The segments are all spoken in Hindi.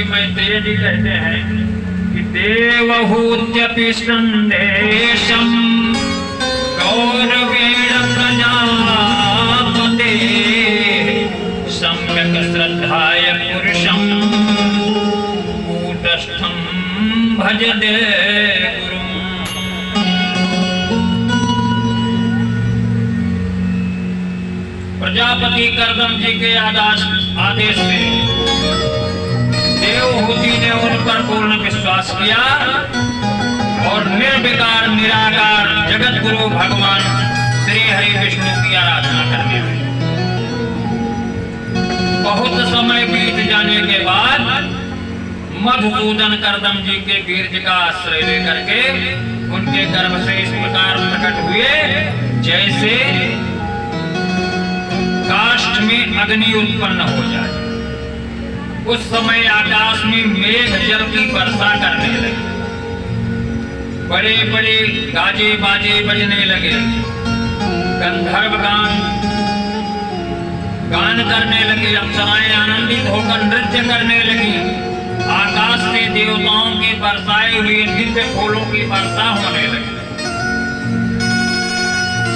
मैत्रेय जी कहते हैं कि देवहूत्यपि संदेशम गौरवेण प्रजापते सम्यक श्रद्धाय पुरुषं कूटस्थं भजते गुरुम्। प्रजापति कर्दम जी के आदेश से देवहूति ने उन पर पूर्ण विश्वास किया और निर्विकार निराकार जगत गुरु भगवान श्री हरि विष्णु की आराधना करने लगे। बहुत समय बीत जाने के बाद मधुसूदन कर्दम जी के वीर्य का आश्रय लेकर के उनके गर्भ से इस प्रकार प्रकट हुए जैसे काष्ठ में अग्नि उत्पन्न हो जाए। उस समय आकाश में मेघ जल की वर्षा करने लगे, बड़े बड़े गाजे बाजे बजने लगे, गंधर्व गान करने लगे, अप्सराएं आनंदित होकर नृत्य करने लगी। आकाश से देवताओं के बरसाए हुए दिव्य फूलों की वर्षा होने लगी।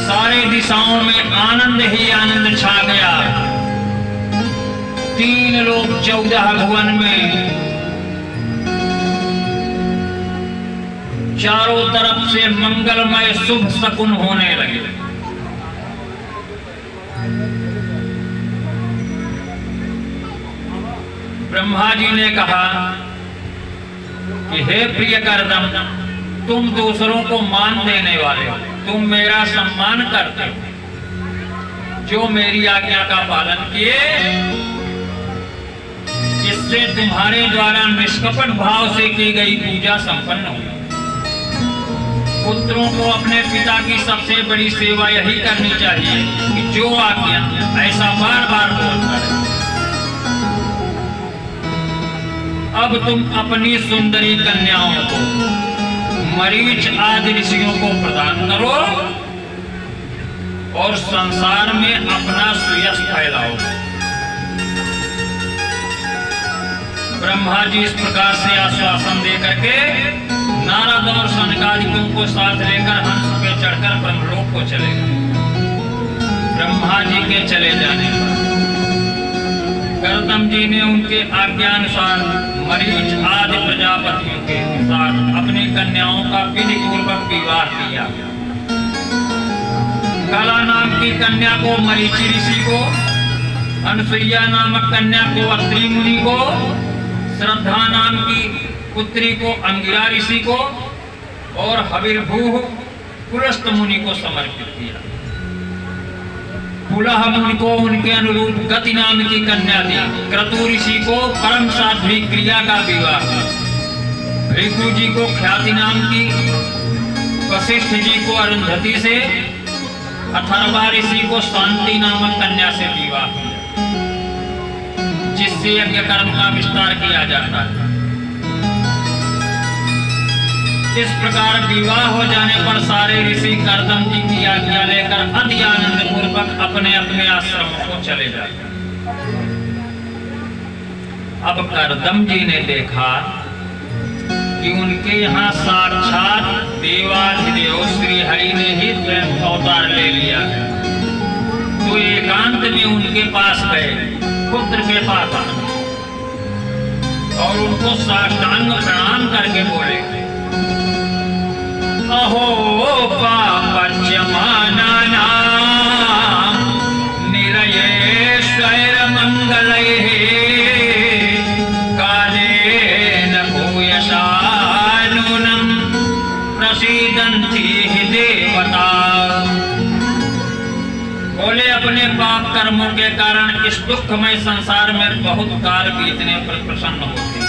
सारे दिशाओं में आनंद ही आनंद छा गया। 3 लोक 14 भुवन में चारों तरफ से मंगलमय शुभ शकुन होने लगे। ब्रह्मा जी ने कहा कि हे प्रिय कर्दम, तुम दूसरों को मान देने वाले हो, तुम मेरा सम्मान करते हो, जो मेरी आज्ञा का पालन किए, इससे तुम्हारे द्वारा निष्कपट भाव से की गई पूजा संपन्न हुई। पुत्रों को अपने पिता की सबसे बड़ी सेवा यही करनी चाहिए कि जो आज्ञा ऐसा बार बार बोलता रहे। अब तुम अपनी सुंदरी कन्याओं को मरीच आदि ऋषियों को प्रदान करो और संसार में अपना सुयश फैलाओ। ब्रह्मा जी इस प्रकार से आश्वासन दे करके नारद और सनकादिकों को साथ लेकर हंस पे चढ़कर ब्रह्मलोक को चले गए। ब्रह्मा जी के चले जाने पर कर्दम जी ने उनके आज्ञानुसार मरीच आदि प्रजापतियों के साथ अपनी कन्याओं का विधि पूर्वक विवाह किया। कला नाम की कन्या को मरीचि ऋषि को, अनुसुईया नामक कन्या को अत्रि मुनि को, श्रद्धा नाम की पुत्री को अंगिरा ऋषि को और हविर्भूः पुलस्त मुनि को समर्पित किया। पुलह मुनि को उनके अनुरूप गति नाम की कन्या दी। क्रतु ऋषि को परम साध्वी क्रिया का विवाह। भृगु जी को ख्याति नाम की, वशिष्ठ जी को अरुंधति से, अथर्वा ऋषि को शांति नामक कन्या से विवाह किया, जिससे यज्ञ कर्म का विस्तार किया जाता है। इस प्रकार विवाह हो जाने पर सारे ऋषि कर्दम जी की आज्ञा लेकर अति आनंद पूर्वक अपने अपने आश्रमों को चले जाते। अब कर्दम जी ने देखा कि उनके यहाँ साक्षात देवाधिदेव श्री हरि ने ही स्वयं अवतार ले लिया है। तो एकांत में उनके पास गए, पुत्र के पास आए और उनको साष्टांग प्रणाम करके बोले, अहो पापच्यमानानां बोले अपने पाप कर्मों के कारण इस दुखमय संसार में बहुत काल बीतने पर प्रसन्न होते हैं,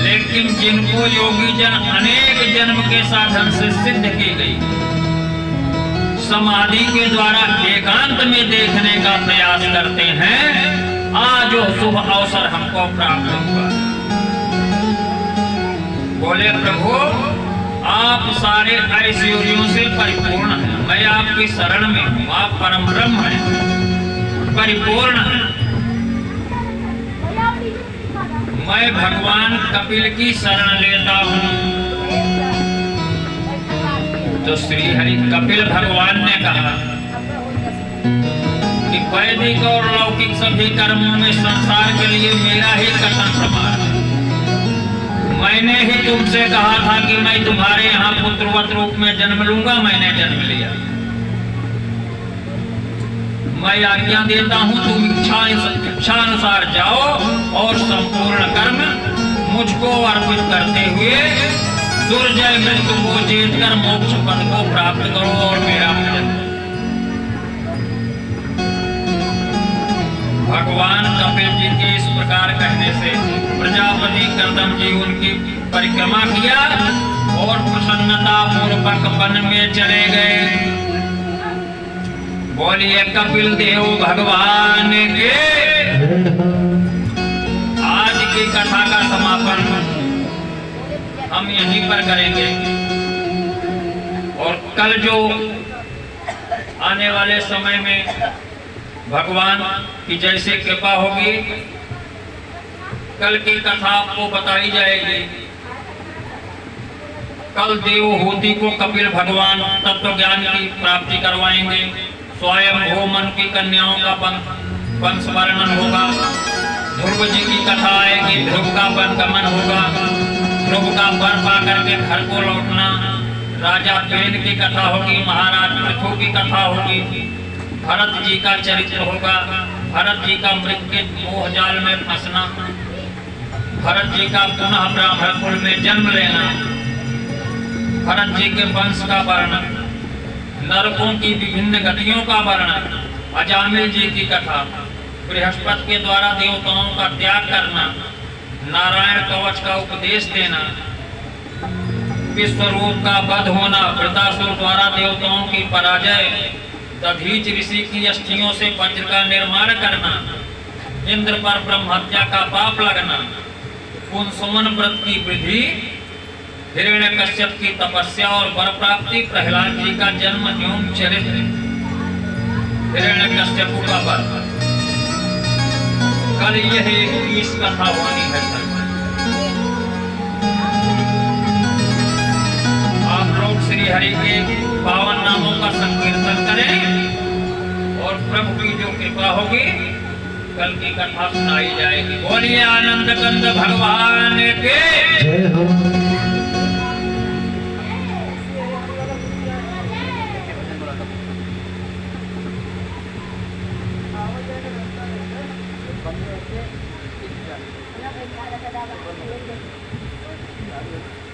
लेकिन जिनको योगी जन अनेक जन्म के साधन से सिद्ध की गई समाधि के द्वारा एकांत में देखने का प्रयास करते हैं, आज वो शुभ अवसर हमको प्राप्त हुआ। बोले प्रभु आप सारे ऐश्वर्यों से परिपूर्ण हैं, मैं आपकी शरण में हूँ, आप परम ब्रह्म हैं, परिपूर्ण हैं। मैं भगवान कपिल की शरण लेता हूँ। तो श्री हरि कपिल भगवान ने कहा कि वैदिक और लौकिक सभी कर्मों में संसार के लिए मेरा ही कथन समान है। मैंने ही तुमसे कहा था कि मैं तुम्हारे यहाँ पुत्रवत रूप में जन्म लूंगा, मैंने जन्म लिया। मैं आज्ञा देता हूँ तुम इच्छा अनुसार जाओ और संपूर्ण कर्म मुझको अर्पित करते हुए दुर्जय मृत्यु को जीत कर मोक्ष पद को प्राप्त करो और मेरा भजन। भगवान कपिल जी के इस प्रकार कहने से प्रजापति कर्दम जी उनकी परिक्रमा किया और प्रसन्नता पूर्वक वन में चले गए। बोलिए कपिल देव भगवान के। आज की कथा का समापन हम यहीं पर करेंगे और कल जो आने वाले समय में भगवान की जैसे कृपा होगी कल की कथा आपको बताई जाएगी। कल देवहूति को कपिल भगवान तत्व ज्ञान की प्राप्ति करवाएंगे। स्वयं मन की कन्याओं का वंश वर्णन होगा। ध्रुव जी की कथा आएगी, ध्रुव का वनगमन होगा, ध्रुव का वर पा करके घर को लौटना। राजा बेन की कथा होगी, महाराज पृथु की कथा होगी, भरत जी का चरित्र होगा, भरत जी का मृत्यु मोह जाल में फंसना, भरत जी का पुनः ब्राह्मण कुल में जन्म लेना, भरत जी के वंश का वर्णन, नरकों की विभिन्न गतियों का वर्णन, अजामिल जी की कथा, बृहस्पति के द्वारा देवताओं का त्याग करना, नारायण कवच का उपदेश देना, विश्वरूप का वध होना, वृतासुर द्वारा देवताओं की पराजय, दधीच ऋषि की अस्थियों से वज्र का निर्माण करना, इंद्र पर ब्रह्म हत्या का पाप लगना, पुंसवन व्रत की वृद्धि, हिरण्यकश्यप की तपस्या और वर प्राप्ति, प्रहलाद जी का जन्म एवं चरित्र, हिरण्यकश्यप का वध। कल यह 21 कथा होनी है। आप लोग श्री हरि के पावन नामों का संकीर्तन करें और प्रभु की जो कृपा होगी कल की कथा सुनाई जाएगी। बोलिए आनंद कंद भगवान के जय हो। Ada